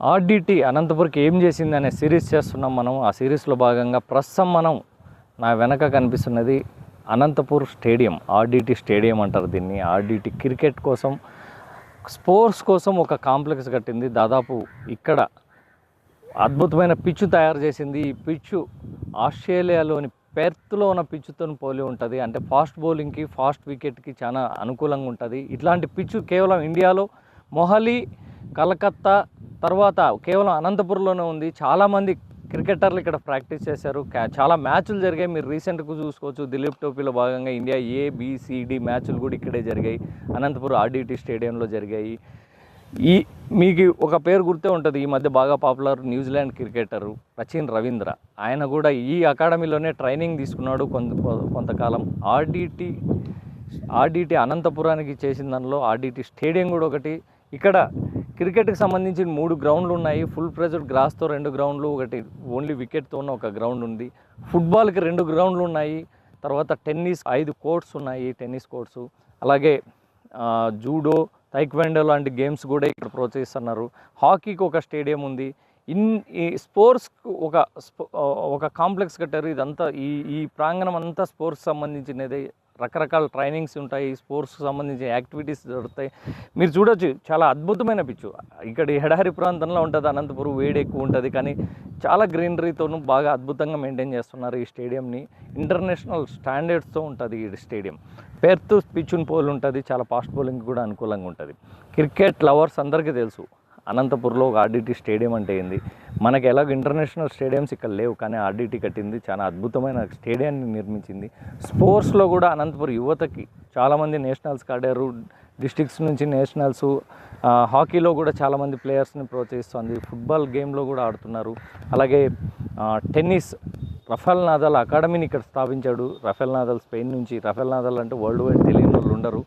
RDT అనంతపురికి ఏం చేసింది అనే సిరీస్ చేస్తున్నాం మనం. ఆ సిరీస్లో భాగంగా ప్రస్తుతం మనం నా వెనక కనిపిస్తున్నది అనంతపూర్ స్టేడియం. ఆర్డిటి స్టేడియం అంటారు దీన్ని. ఆర్డిటి క్రికెట్ కోసం, స్పోర్ట్స్ కోసం ఒక కాంప్లెక్స్ కట్టింది. దాదాపు ఇక్కడ అద్భుతమైన పిచ్చు తయారు చేసింది. ఈ పిచ్చు ఆస్ట్రేలియాలోని పెర్త్లో ఉన్న పిచ్చుతో పోలి ఉంటుంది. అంటే ఫాస్ట్ బౌలింగ్కి, ఫాస్ట్ వికెట్కి చాలా అనుకూలంగా ఉంటుంది. ఇట్లాంటి పిచ్చు కేవలం ఇండియాలో మొహాలీ, కలకత్తా తర్వాత కేవలం అనంతపురంలోనే ఉంది. చాలామంది క్రికెటర్లు ఇక్కడ ప్రాక్టీస్ చేశారు. చాలా మ్యాచ్లు జరిగాయి. మీరు రీసెంట్గా చూసుకోవచ్చు. దిలీప్ టోపీలో భాగంగా ఇండియా ABCD మ్యాచ్లు కూడా ఇక్కడే జరిగాయి. అనంతపురం ఆర్డిటి స్టేడియంలో జరిగాయి. మీకు ఒక పేరు గుర్తే ఉంటుంది. ఈ మధ్య బాగా popular New Zealand cricketer Sachin Ravindra. ఆయన కూడా ఈ అకాడమీలోనే ట్రైనింగ్ తీసుకున్నాడు కొంతకాలం. ఆర్డిటి అనంతపురానికి చేసిన దానిలో ఆర్డిటి స్టేడియం కూడా ఒకటి. ఇక్కడ క్రికెట్కి సంబంధించి 3 గ్రౌండ్లు ఉన్నాయి. ఫుల్ ప్రెజర్ గ్రాస్తో 2 గ్రౌండ్లు, ఒకటి ఓన్లీ వికెట్తో ఉన్న ఒక గ్రౌండ్ ఉంది. ఫుట్బాల్కి 2 గ్రౌండ్లు ఉన్నాయి. తర్వాత టెన్నిస్ 5 కోర్ట్స్ ఉన్నాయి, టెన్నిస్ కోర్ట్స్. అలాగే జూడో, తైక్వాండో లాంటి గేమ్స్ కూడా ఇక్కడ ప్రోత్సహిస్తున్నారు. హాకీకి ఒక స్టేడియం ఉంది. ఈ స్పోర్ట్స్కి ఒక కాంప్లెక్స్ కట్టారు. ఇదంతా ఈ ప్రాంగణం అంతా స్పోర్ట్స్ సంబంధించినది. రకరకాల ట్రైనింగ్స్ ఉంటాయి, స్పోర్ట్స్కి సంబంధించిన యాక్టివిటీస్ జరుగుతాయి. మీరు చూడొచ్చు, చాలా అద్భుతమైన పిచ్చు. ఇక్కడ ఎడారి ప్రాంతంలో ఉంటుంది అనంతపురం, వేడి ఎక్కువ ఉంటుంది, కానీ చాలా గ్రీనరీతోనూ బాగా అద్భుతంగా మెయింటైన్ చేస్తున్నారు ఈ స్టేడియంని. ఇంటర్నేషనల్ స్టాండర్డ్స్తో ఉంటుంది ఈ స్టేడియం. పెర్త్ పిచ్చుని పోలి ఉంటుంది. చాలా ఫాస్ట్ బౌలింగ్ కూడా అనుకూలంగా ఉంటుంది. క్రికెట్ లవర్స్ అందరికీ తెలుసు అనంతపురంలో ఒక ఆర్డిటి స్టేడియం అంటే ఏంది. మనకి ఎలాగ ఇంటర్నేషనల్ స్టేడియంస్ ఇక్కడ లేవు, కానీ ఆర్డిటి కట్టింది. చాలా అద్భుతమైన స్టేడియాన్ని నిర్మించింది. స్పోర్ట్స్లో కూడా అనంతపురం యువతకి చాలామంది నేషనల్స్కి ఆడారు. డిస్ట్రిక్ట్స్ నుంచి నేషనల్స్. హాకీలో కూడా చాలామంది ప్లేయర్స్ని ప్రోత్సహిస్తుంది. ఫుట్బాల్ గేమ్లో కూడా ఆడుతున్నారు. అలాగే టెన్నిస్ రఫేల్ నాదాల్ అకాడమీని ఇక్కడ స్థాపించాడు. రఫేల్ నాదాల్ స్పెయిన్ నుంచి. రఫేల్ నాదాల్ అంటే వరల్డ్ వైడ్ తెలియని వాళ్ళు ఉండరు.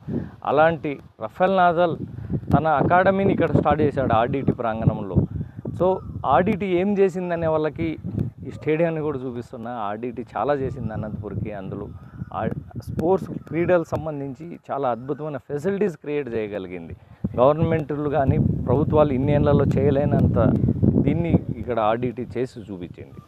అలాంటి రఫేల్ నాదాల్ తన అకాడమీని ఇక్కడ స్టార్ట్ చేశాడు ఆర్డిటి ప్రాంగణంలో. సో ఆర్డిటి ఏం చేసిందనే వాళ్ళకి ఈ స్టేడియాన్ని కూడా చూపిస్తున్నా. ఆర్డిటి చాలా చేసింది అనంతపూర్కి. అందులో స్పోర్ట్స్ క్రీడలకు సంబంధించి చాలా అద్భుతమైన ఫెసిలిటీస్ క్రియేట్ చేయగలిగింది. గవర్నమెంట్లు కానీ ప్రభుత్వాలు ఇన్ని ఏళ్లలో చేయలేనంత దీన్ని ఇక్కడ ఆర్డిటి చేసి చూపించింది.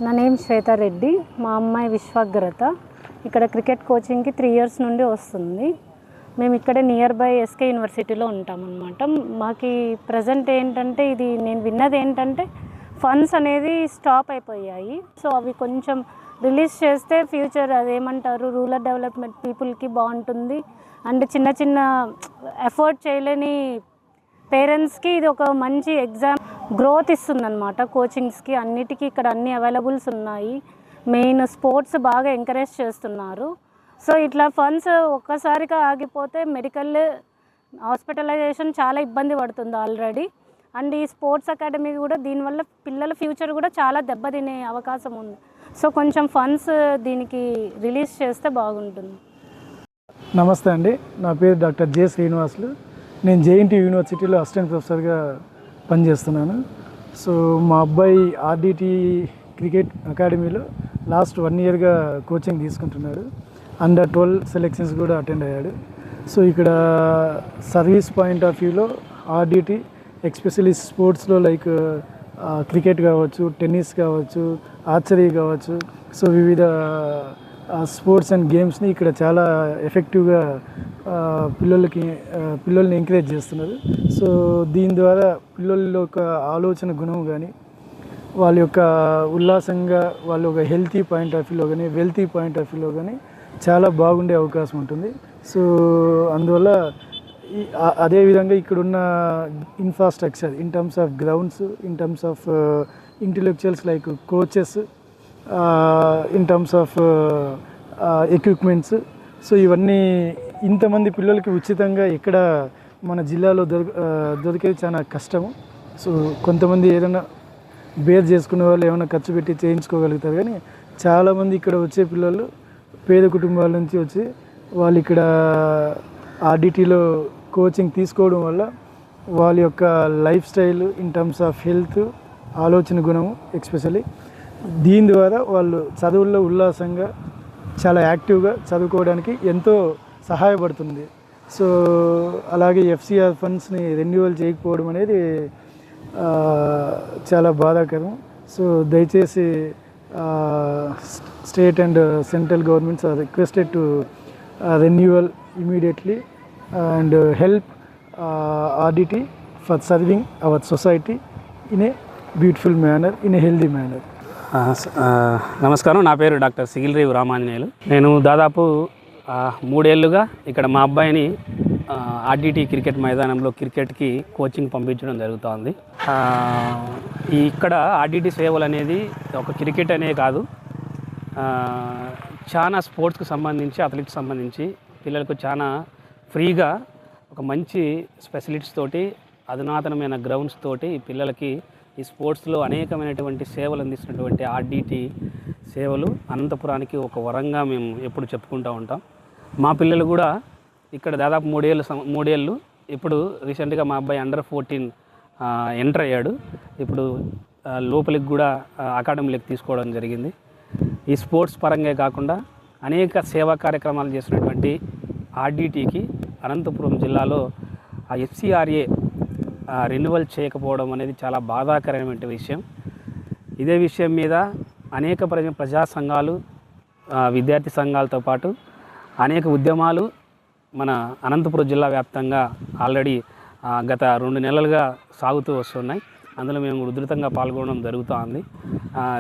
నా నేమ్ శ్వేతారెడ్డి. మా అమ్మాయి విశ్వాగ్రత. ఇక్కడ క్రికెట్ కోచింగ్కి 3 ఇయర్స్ నుండి వస్తుంది. మేము ఇక్కడే నియర్ బై ఎస్కే యూనివర్సిటీలో ఉంటామన్నమాట. మాకు ప్రజెంట్ ఏంటంటే ఇది నేను విన్నది ఏంటంటే ఫండ్స్ అనేది స్టాప్ అయిపోయాయి. సో అవి కొంచెం రిలీజ్ చేస్తే ఫ్యూచర్ అదేమంటారు రూరల్ డెవలప్మెంట్ పీపుల్కి బాగుంటుంది. అండ్ చిన్న చిన్న ఎఫర్ట్ చేయలేని పేరెంట్స్కి ఇది ఒక మంచి ఎగ్జామ్ గ్రోత్ ఇస్తుందన్నమాట. కోచింగ్స్కి అన్నిటికీ ఇక్కడ అన్ని అవైలబుల్స్ ఉన్నాయి. మెయిన్ స్పోర్ట్స్ బాగా ఎంకరేజ్ చేస్తున్నారు. సో ఇట్లా ఫండ్స్ ఒక్కసారిగా ఆగిపోతే మెడికల్ హాస్పిటలైజేషన్ చాలా ఇబ్బంది పడుతుంది ఆల్రెడీ. అండ్ ఈ స్పోర్ట్స్ అకాడమీ కూడా దీనివల్ల పిల్లల ఫ్యూచర్ కూడా చాలా దెబ్బతినే అవకాశం ఉంది. సో కొంచెం ఫండ్స్ దీనికి రిలీజ్ చేస్తే బాగుంటుంది. నమస్తే అండి, నా పేరు డాక్టర్ జె శ్రీనివాసులు. నేను జేఎన్టీ యూనివర్సిటీలో అసిస్టెంట్ ప్రొఫెసర్గా పనిచేస్తున్నాను. సో మా అబ్బాయి ఆర్డిటి క్రికెట్ అకాడమీలో లాస్ట్ 1 ఇయర్గా కోచింగ్ తీసుకుంటున్నాడు. అండర్ 12 సెలెక్షన్స్ కూడా అటెండ్ అయ్యాడు. సో ఇక్కడ సర్వీస్ పాయింట్ ఆఫ్ వ్యూలో ఆర్డిటి ఎస్పెషల్లీ స్పోర్ట్స్లో లైక్ క్రికెట్ కావచ్చు, టెన్నిస్ కావచ్చు, ఆర్చరీ కావచ్చు, సో వివిధ స్పోర్ట్స్ అండ్ గేమ్స్ని ఇక్కడ చాలా ఎఫెక్టివ్గా పిల్లల్ని ఎంకరేజ్ చేస్తున్నారు. సో దీని ద్వారా పిల్లల్లో ఒక ఆలోచన గుణం కానీ వాళ్ళ యొక్క ఉల్లాసంగా వాళ్ళ ఒక హెల్తీ పాయింట్ ఆఫ్ వ్యూలో కానీ వెల్తీ పాయింట్ ఆఫ్ వ్యూలో కానీ చాలా బాగుండే అవకాశం ఉంటుంది. సో అందువల్ల అదేవిధంగా ఇక్కడున్న infrastructure in terms of grounds, in terms of intellectuals like coaches, in terms of equipments, so ఇవన్నీ ఇంతమంది పిల్లలకి ఉచితంగా ఇక్కడ మన జిల్లాలో దొరికేది చాలా కష్టము. సో కొంతమంది ఏదైనా బేర్ చేసుకునే వాళ్ళు ఏమైనా ఖర్చు పెట్టి చేయించుకోగలుగుతారు. కానీ చాలామంది ఇక్కడ వచ్చే పిల్లలు పేద కుటుంబాల నుంచి వచ్చి వాళ్ళు ఇక్కడ ఆర్డిటీలో కోచింగ్ తీసుకోవడం వల్ల వాళ్ళ యొక్క life style in terms of health, ఆలోచన గుణము ఎస్పెషల్లీ దీని ద్వారా వాళ్ళు చదువుల్లో ఉల్లాసంగా చాలా యాక్టివ్గా చదువుకోవడానికి ఎంతో సహాయపడుతుంది. సో అలాగే ఎఫ్సిఆర్ ఫండ్స్ని రెన్యువల్ చేయకపోవడం అనేది చాలా బాధాకరం. సో దయచేసి state and central governments are requested to renewal immediately and help RDT for serving our society in a beautiful manner, in a healthy manner. నమస్కారం, నా పేరు డాక్టర్ సిగిల్రేవు రామాంజనేయులు. నేను దాదాపు 3 ఏళ్ళుగా ఇక్కడ మా అబ్బాయిని ఆర్డిటి క్రికెట్ మైదానంలో క్రికెట్కి కోచింగ్ పంపించడం జరుగుతోంది. ఇక్కడ ఆర్డిటి సేవలు అనేది ఒక క్రికెట్ అనే కాదు, చాలా స్పోర్ట్స్కి సంబంధించి అథ్లెటిక్స్ సంబంధించి పిల్లలకు చాలా ఫ్రీగా ఒక మంచి ఫెసిలిటీస్ తోటి అధునాతనమైన గ్రౌండ్స్ తోటి పిల్లలకి ఈ స్పోర్ట్స్లో అనేకమైనటువంటి సేవలు అందిస్తున్నటువంటి ఆర్డిటి సేవలు అనంతపురానికి ఒక వరంగా మేము ఎప్పుడు చెప్పుకుంటూ ఉంటాం. మా పిల్లలు కూడా ఇక్కడ దాదాపు 3 ఏళ్ళు ఇప్పుడు రీసెంట్గా మా అబ్బాయి అండర్ 14 ఎంటర్ అయ్యాడు. ఇప్పుడు లోపలికి కూడా అకాడమీలోకి తీసుకోవడం జరిగింది. ఈ స్పోర్ట్స్ పరంగా కాకుండా అనేక సేవా కార్యక్రమాలు చేసినటువంటి ఆర్డిటికి అనంతపురం జిల్లాలో ఆ ఎఫ్సిఆర్ఏ రెన్యువల్ చేయకపోవడం అనేది చాలా బాధాకరమైన విషయం. ఇదే విషయం మీద అనేక ప్రజా సంఘాలు, విద్యార్థి సంఘాలతో పాటు అనేక ఉద్యమాలు మన అనంతపురం జిల్లా వ్యాప్తంగా ఆల్రెడీ గత 2 నెలలుగా సాగుతూ వస్తున్నాయి. అందులో మేము ఉధృతంగా పాల్గొనడం జరుగుతూ ఉంది.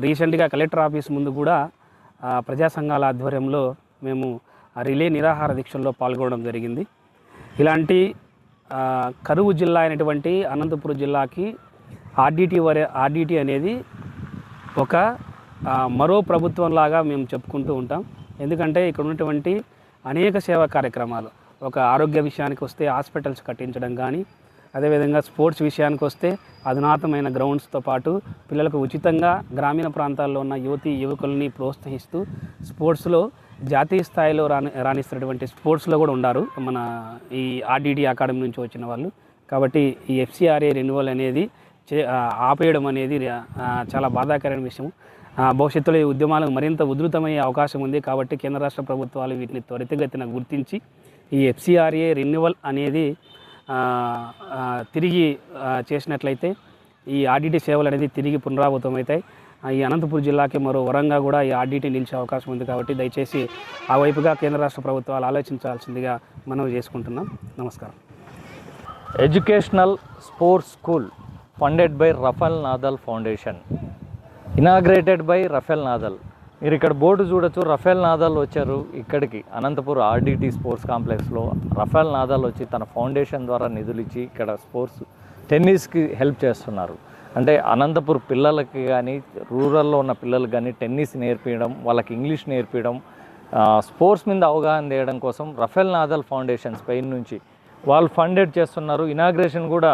రీసెంట్గా కలెక్టర్ ఆఫీస్ ముందు కూడా ప్రజా సంఘాల ఆధ్వర్యంలో మేము రిలే నిరాహార దీక్షల్లో పాల్గొనడం జరిగింది. ఇలాంటి కరువు జిల్లా అయినటువంటి అనంతపురం జిల్లాకి ఆర్డిటి అనేది ఒక మరో ప్రభుత్వంలాగా మేము చెప్పుకుంటూ ఉంటాం. ఎందుకంటే ఇక్కడ ఉన్నటువంటి అనేక సేవా కార్యక్రమాలు, ఒక ఆరోగ్య విషయానికి వస్తే హాస్పిటల్స్ కట్టించడం కానీ, అదేవిధంగా స్పోర్ట్స్ విషయానికి వస్తే అధునాతమైన గ్రౌండ్స్తో పాటు పిల్లలకు ఉచితంగా గ్రామీణ ప్రాంతాల్లో ఉన్న యువకుల్ని ప్రోత్సహిస్తూ స్పోర్ట్స్లో జాతీయ స్థాయిలో రాణిస్తున్నటువంటి స్పోర్ట్స్లో కూడా ఉన్నారు మన ఈ ఆర్డిటి అకాడమీ నుంచి వచ్చిన వాళ్ళు. కాబట్టి ఈ ఎఫ్సిఆర్ఏ రెన్యువల్ అనేది ఆపేయడం అనేది చాలా బాధాకరమైన విషయం. భవిష్యత్తులో ఈ ఉద్యమాలు మరింత ఉధృతమయ్యే అవకాశం ఉంది. కాబట్టి కేంద్ర రాష్ట్ర ప్రభుత్వాలు వీటిని త్వరితగతిన గుర్తించి ఈ ఎఫ్సిఆర్ఏ రెన్యువల్ అనేది తిరిగి చేసినట్లయితే ఈ ఆర్డిటి సేవలు అనేది తిరిగి పునరావృతమవుతాయి. ఈ అనంతపురం జిల్లాకి మరో వరంగా కూడా ఈ ఆర్డీటీ నిలిచే అవకాశం ఉంది. కాబట్టి దయచేసి ఆ వైపుగా కేంద్ర రాష్ట్ర ప్రభుత్వాలు ఆలోచించాల్సిందిగా మనం చేసుకుంటున్నాం. నమస్కారం. Educational sports school funded by Rafael Nadal Foundation, inaugurated by Rafael Nadal. మీరు ఇక్కడ బోర్డు చూడొచ్చు. రఫేల్ నాదల్ వచ్చారు ఇక్కడికి అనంతపురం ఆర్డీటీ స్పోర్ట్స్ కాంప్లెక్స్లో. రఫేల్ నాదల్ వచ్చి తన ఫౌండేషన్ ద్వారా నిధులు ఇచ్చి ఇక్కడ స్పోర్ట్స్ టెన్నిస్కి హెల్ప్ చేస్తున్నారు. అంటే అనంతపురం పిల్లలకి కానీ రూరల్లో ఉన్న పిల్లలకి కానీ టెన్నిస్ నేర్పించడం, వాళ్ళకి ఇంగ్లీష్ నేర్పించడం, స్పోర్ట్స్ మీద అవగాహన చేయడం కోసం రఫేల్ నాదల్ ఫౌండేషన్ స్పెయిన్ నుంచి వాళ్ళు ఫండెడ్ చేస్తున్నారు. ఇనాగ్రేషన్ కూడా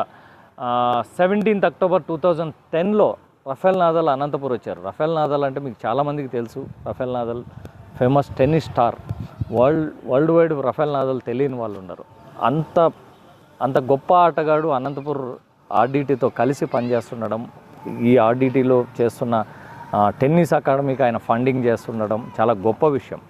17 అక్టోబర్ 2010లో రఫేల్ నాదల్ అనంతపురం వచ్చారు. రఫేల్ నాదల్ అంటే మీకు చాలామందికి తెలుసు. Rafale Nadal famous tennis star. World wide Rafale Nadal తెలియని వాళ్ళు ఉన్నారు. అంత గొప్ప ఆటగాడు అనంతపురం ఆర్డీటీతో కలిసి పనిచేస్తుండడం, ఈ ఆర్డీటీలో చేస్తున్న టెన్నిస్ అకాడమీకి ఆయన ఫండింగ్ చేస్తుండడం చాలా గొప్ప విషయం.